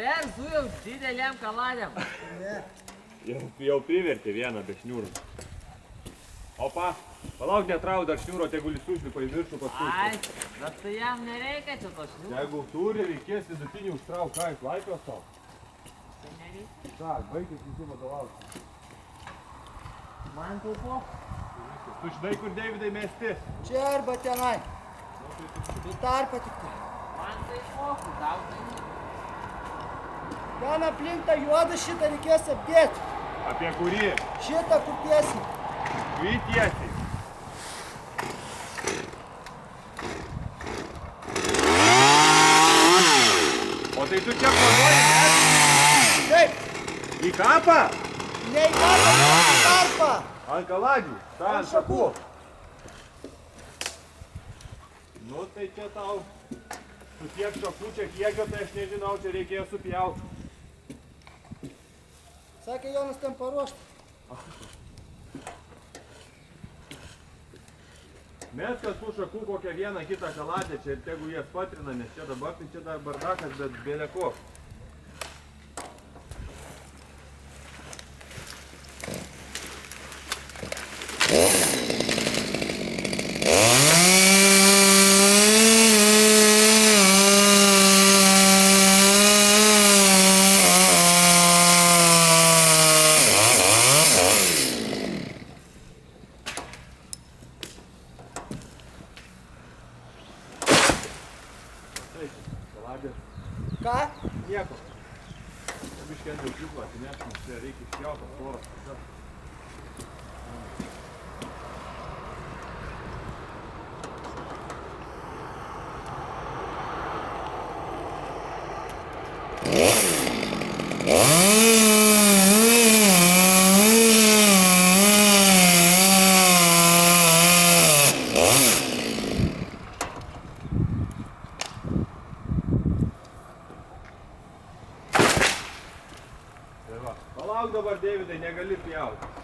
Verzu jau dideliam kaladėm. Jau privertė vieną be šniūrų. Opa, palauk, netrau dar šniūro, tegu jis užlipa į viršų paskui. Ai, bet tai jam nereikia čia to šniūro. Jeigu turi, reikės vidutinį užtrauk, ką jis laipės tau? Tai nereikia. Tak, baigis visi vadovauti. Man tai po. Tu žinai, kur Deividai mesti? Čia arba tenai. Į tarpą tik tai. Man tai po, tau tai ne. Ten aplink tą juodą šitą reikės apdėti. Apie kurį? Šitą kur tiesiai. Kurį tiesiai? O tai tu čia planuoji, ne? Taip, Į kapą? ne į tarpą, ne į tarpą. Ant kaladžių, tą ant šakų. Nu tai čia tau su tiek šakų čia kiekio, tai aš nežinau, čia reikėjo supjauti. Sakė Jonas ten paruošti. Mes kas tų šakų kokią vieną kitą kaladę čia ir tegu jas patrina, nes čia dabar tai čia dar bardakas, bet bėleko. Ką? Nieko. Biškį ant džiuklą atsineš, nes čia reikia išpjauti tvoras. Palauk dabar, Deividai, negali pjauti.